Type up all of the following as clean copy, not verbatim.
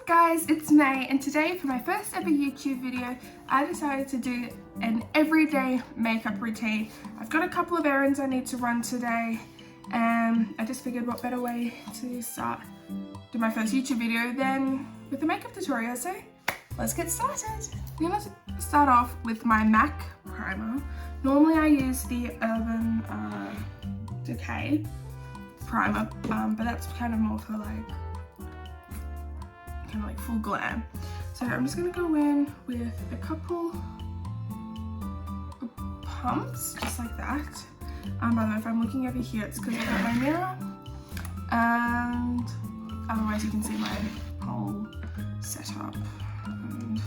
guys, it's May, and today for my first ever YouTube video I decided to do an everyday makeup routine. I've got a couple of errands I need to run today, and I just figured what better way to do my first YouTube video than with a makeup tutorial, so let's get started. I'm going to start off with my MAC primer. Normally I use the Urban Decay primer, but that's kind of more for like full glam. So I'm just going to go in with a couple of pumps, just like that. By the way, if I'm looking over here, it's because I've got my mirror, and otherwise you can see my whole setup. And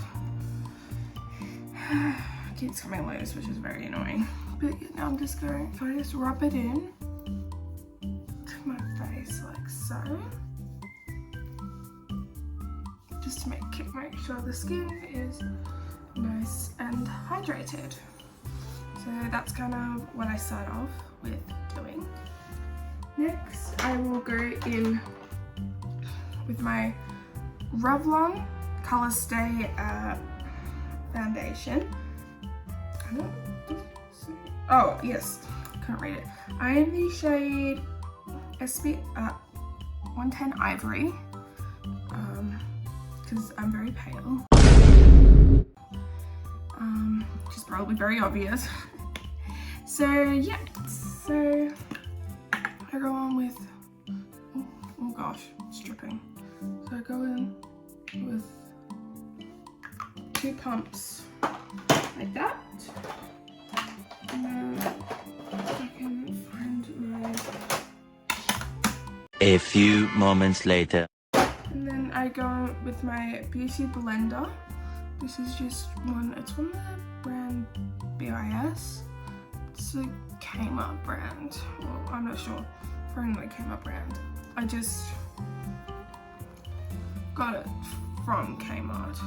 it keeps coming loose, which is very annoying. But now I'm just going, if I just rub it in to my face like so, just to make sure the skin is nice and hydrated. So that's kind of what I start off with doing. Next, I will go in with my Revlon Colourstay foundation. Oh yes, can't read it. I am the shade 110 Ivory, because I'm very pale, which is probably very obvious. So yeah, so I go on with, oh gosh, it's dripping. So I go in with 2 pumps like that, and then I can find my... A few moments later. And then I go with my beauty blender. This is just one, it's from the brand BYS. It's a Kmart brand. Well, I'm not sure. From the Kmart brand. I just got it from Kmart.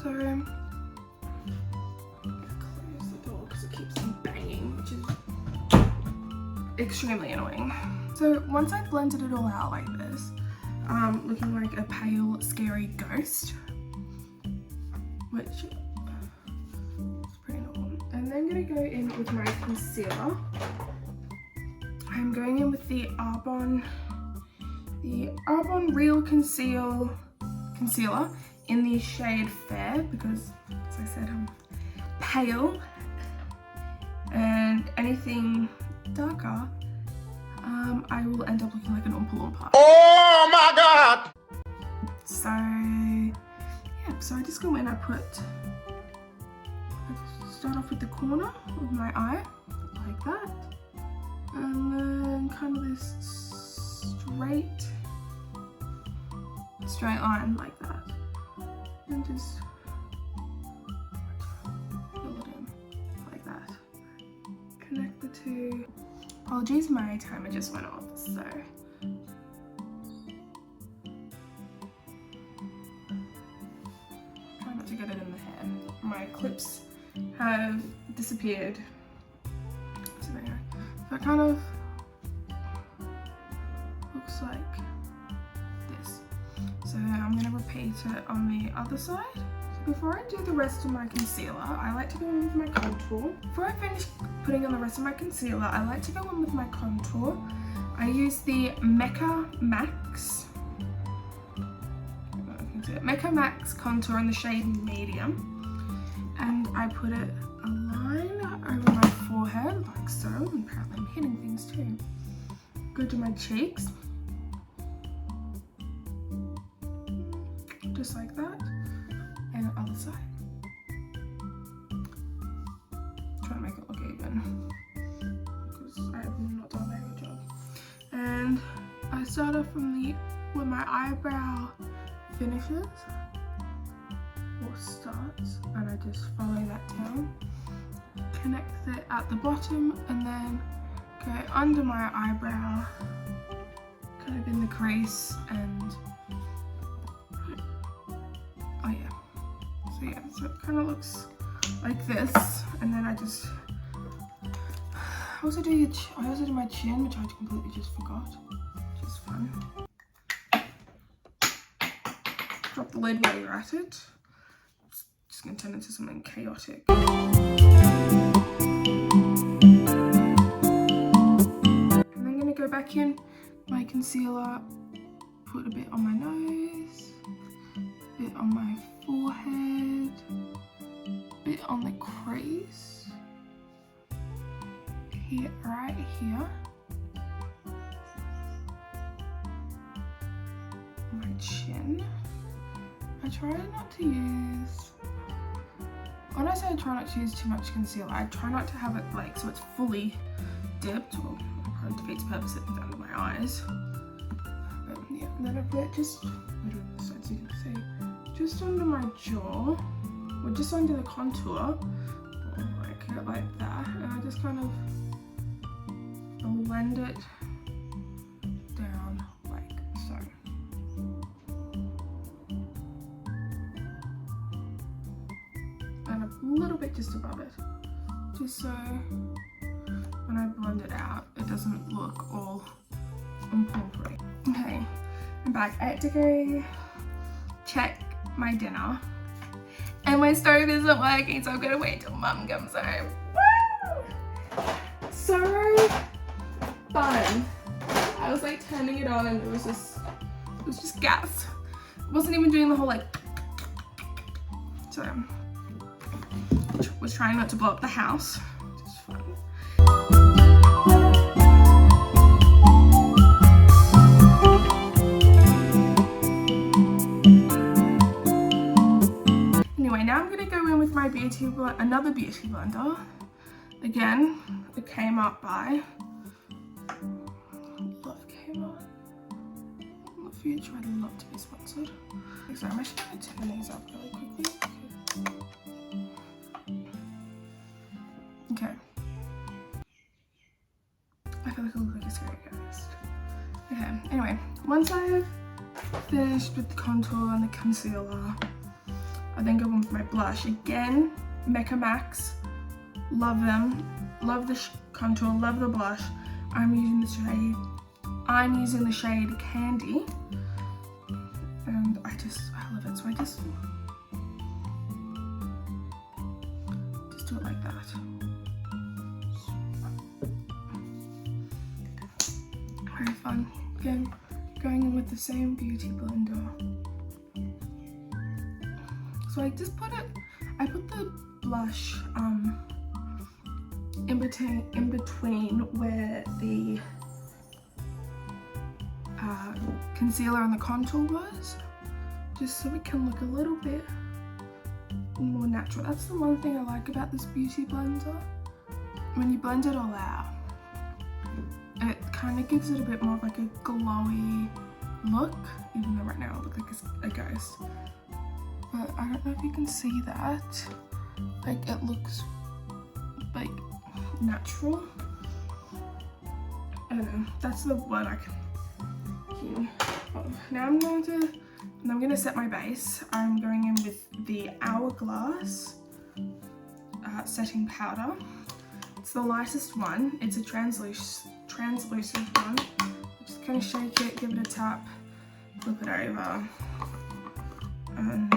So, close the door because it keeps on banging, which is extremely annoying. So once I've blended it all out like this, looking like a pale, scary ghost, which is pretty normal. And then I'm going to go in with my concealer. I'm going in with the Arbonne Real concealer in the shade Fair, because as I said, I'm pale, and anything darker I will end up looking like an Oompa Loompa. Oh my god! So yeah, so I just go in, I start off with the corner of my eye, like that, and then kind of this straight line like that, and just fill it in like that. Connect the two. Apologies, my timer just went off, so try not to get it in the hair. My clips have disappeared. So there you go. So it kind of looks like this. So I'm going to repeat it on the other side. Before I do the rest of my concealer, I like to go in with my contour. Before I finish putting on the rest of my concealer, I like to go in with my contour. I use the Mecca Max contour in the shade Medium, and I put a line over my forehead like so, and apparently I'm hitting things too. Go to my cheeks, just like that. And the other side. Try to make it look even, because I have not done a very good job. And I start off where my eyebrow finishes or starts, and I just follow that down. Connect it at the bottom, and then go under my eyebrow, kind of in the crease, and oh yeah. So yeah, so it kind of looks like this, and then I also do my chin, which I completely just forgot, which is fun. drop the lid while you're at it. It's just gonna turn into something chaotic. And I'm gonna go back in my concealer, put a bit on my nose, a bit on my forehead, a bit on the crease, here, right here, my chin. I try not to use, when I say I try not to use too much concealer, I try not to have it like so it's fully dipped, or probably defeats the purpose if it's under my eyes. But yeah, and then I put it just, right on the side so you can see, just under my jaw, or just under the contour, like that, and I just kind of blend it down like so. And a little bit just above it, just so when I blend it out, it doesn't look all unpumpery. Okay, I'm back. I had to go check my dinner, and my stove isn't working, so I'm gonna wait till Mum comes home. Woo! So fun. I was like turning it on, and it was just gas. It wasn't even doing the whole like. So was trying not to blow up the house. Just fun. Anyway, now I'm gonna go in with my another beauty blender. Again, it came up by Love Kmart. In the future, I'd love to be sponsored. So I'm actually gonna turn these up really quickly. Okay. I feel like I look like a scary ghost. Okay, anyway, once I've finished with the contour and the concealer, I then go in with my blush. Again, Mecca Max. Love them. Love the contour, love the blush. I'm using the shade Candy. And I love it. So I just do it like that. Very fun. Again, going in with the same beauty blender. So I just put the blush in between where the concealer and the contour was, just so it can look a little bit more natural. That's the one thing I like about this beauty blender. When you blend it all out, it kind of gives it a bit more of like a glowy look, even though right now I look like a ghost. But I don't know if you can see that. Like, it looks like natural. I don't know, that's the word I can of. Now I'm gonna set my base. I'm going in with the Hourglass setting powder. It's the lightest one. It's a translucent one. Just kind of shake it, give it a tap, flip it over, and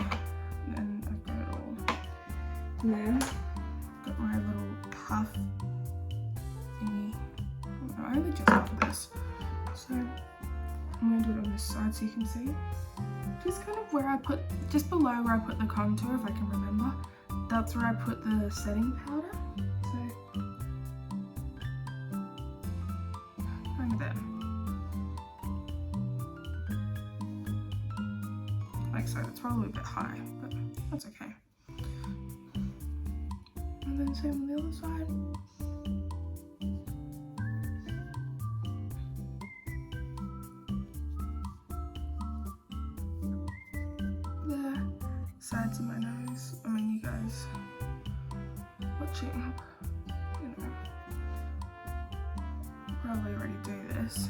then I've got it all. And then got my little puff thingy. I only just got this, so I'm gonna do it on this side so you can see. Just kind of where just below where I put the contour, if I can remember. That's where I put the setting powder. So, kind of there. Like so, it's probably a bit high, but that's okay. And then same on the other side. Sides of my nose. I mean, you guys watching, you know, probably already do this.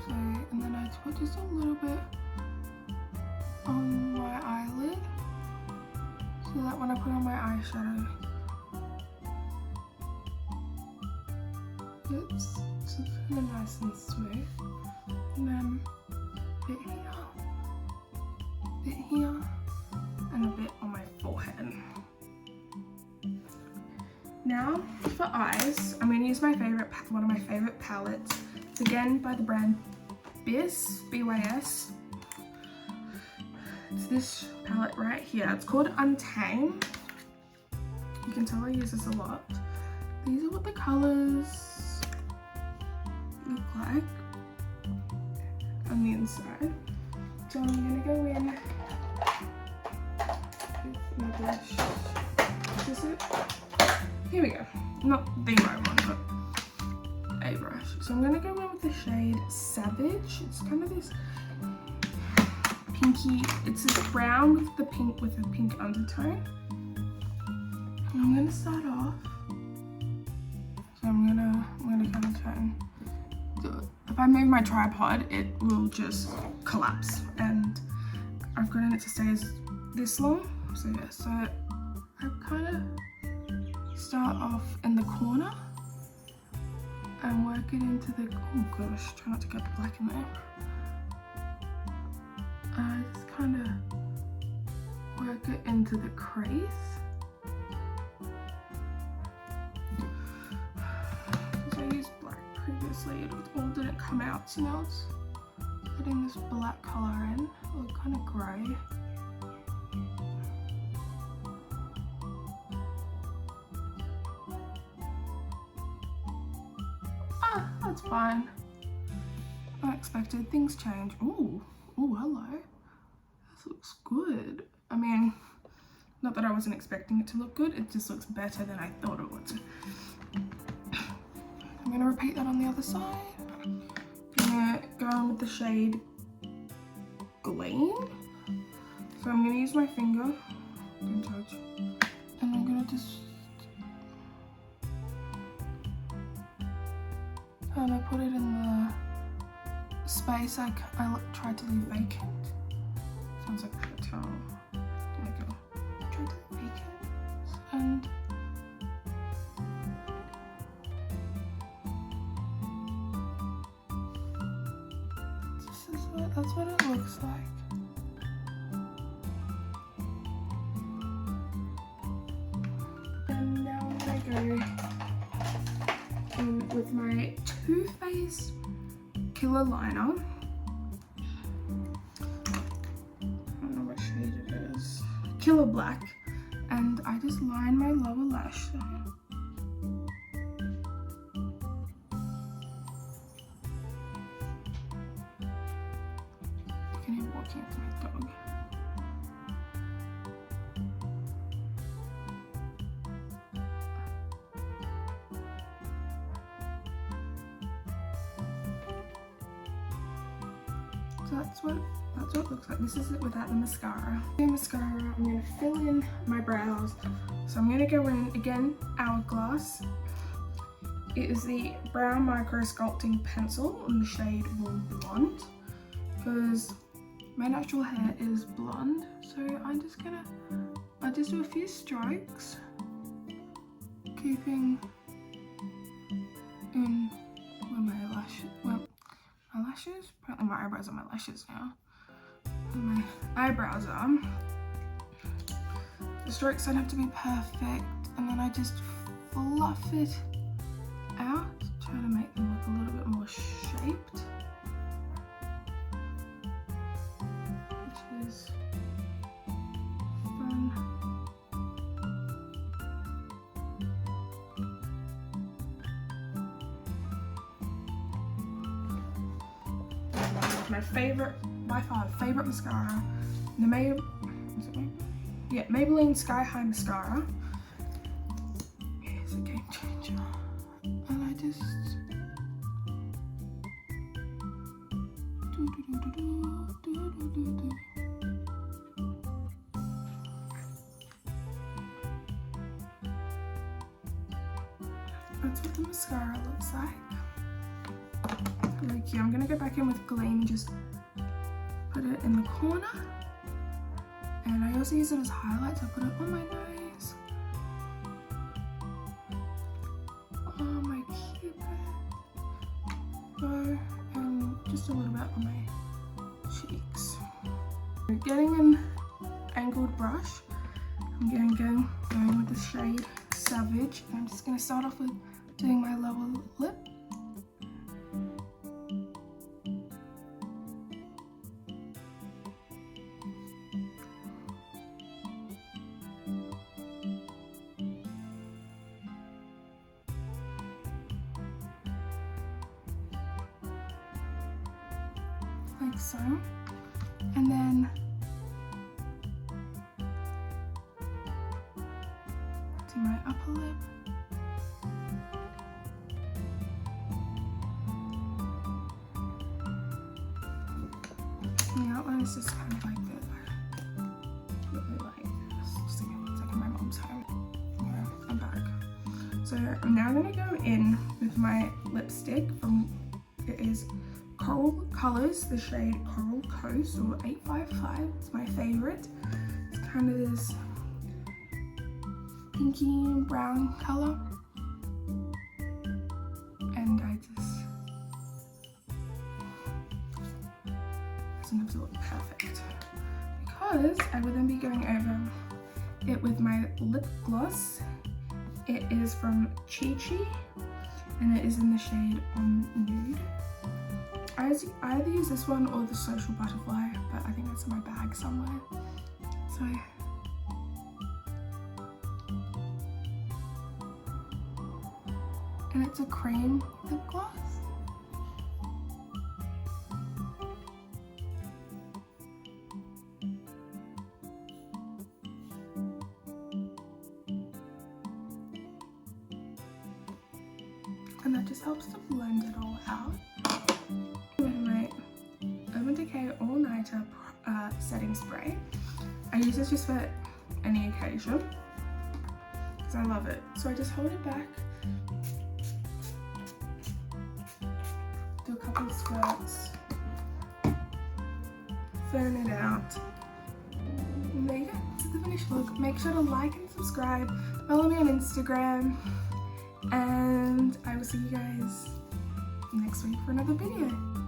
So, and then I put just a little bit on my eyelid, so that when I put on my eyeshadow, it's kind of nice and smooth. And then bit here, and a bit on my forehead. Now for eyes, I'm going to use my one of my favorite palettes. It's again by the brand BYS. It's this palette right here. It's called Untamed. You can tell I use this a lot. These are what the colours look like on the inside. So I'm going to go in with my brush. Is it? Here we go. Not the right one, but a brush. So I'm going to go in with the shade Savage. It's kind of this pinky, it's this brown with a pink undertone. And I'm going to start off. So I'm gonna kind of try and do it. If I move my tripod, it will just collapse, and I've gotten it to stay this long. So yeah, so I kind of start off in the corner and work it into the, oh gosh, try not to get black in there. I just kind of work it into the crease. Because I used black previously, it all didn't come out, so now it's getting this black colour in, or kind of grey. That's fine. Unexpected things change. Ooh, hello. This looks good. I mean, not that I wasn't expecting it to look good, it just looks better than I thought it would. I'm gonna repeat that on the other side. I'm gonna go on with the shade Gleam. So I'm gonna use my finger, don't judge, and I'm gonna just and I put it in the space I tried to leave vacant. Sounds like a hotel. There we go. Tried to leave vacant. And that's what it looks like. And now I go with my Too Faced Killer Liner. I don't know what shade it is. Killer Black. And I just line my lower lash line. You can hear walking into my dog. So that's what it looks like. This is it without the mascara. The mascara, I'm going to fill in my brows. So I'm going to go in again, Hourglass. It is the Brown Micro Sculpting Pencil in the shade Warm Blonde, because my natural hair is blonde. So I just do a few strokes, keeping in where my lashes. Well, my lashes? Apparently my eyebrows are my lashes now. And my eyebrows are. The strokes don't have to be perfect, and then I just fluff it out, try to make them look a little bit more shaped. Which is fun. My favorite, by far favorite mascara, the Maybelline Sky High Mascara. It's a game changer, and I just that's what the mascara looks like. Really cute. I'm gonna go back in with Gleam, just put it in the corner, and I also use it as highlights. I put it on my nose, on my cupid bow, and just a little bit on my cheeks. Getting an angled brush, I'm going with the shade Savage. And I'm just going to start off with doing my lower lip. Like so, and then to my upper lip, and the outline is just kind of like this. Really like this. Just give me 1 second, my mom's home. Yeah, I'm back. So I'm now gonna go in with my lipstick it is Coral Colors, the shade Coral Coast, or 855. It's my favorite. It's kind of this pinky and brown color, and doesn't look perfect because I will then be going over it with my lip gloss. It is from Chi Chi, and it is in the shade On Nude. I either use this one or the Social Butterfly, but I think that's in my bag somewhere. So and it's a cream lip gloss. And that just helps to blend it all out. All Nighter setting spray. I use this just for any occasion because I love it. So I just hold it back, do a couple of squirts, fan it out, and there you go. This is the finished look. Make sure to like and subscribe, follow me on Instagram, and I will see you guys next week for another video.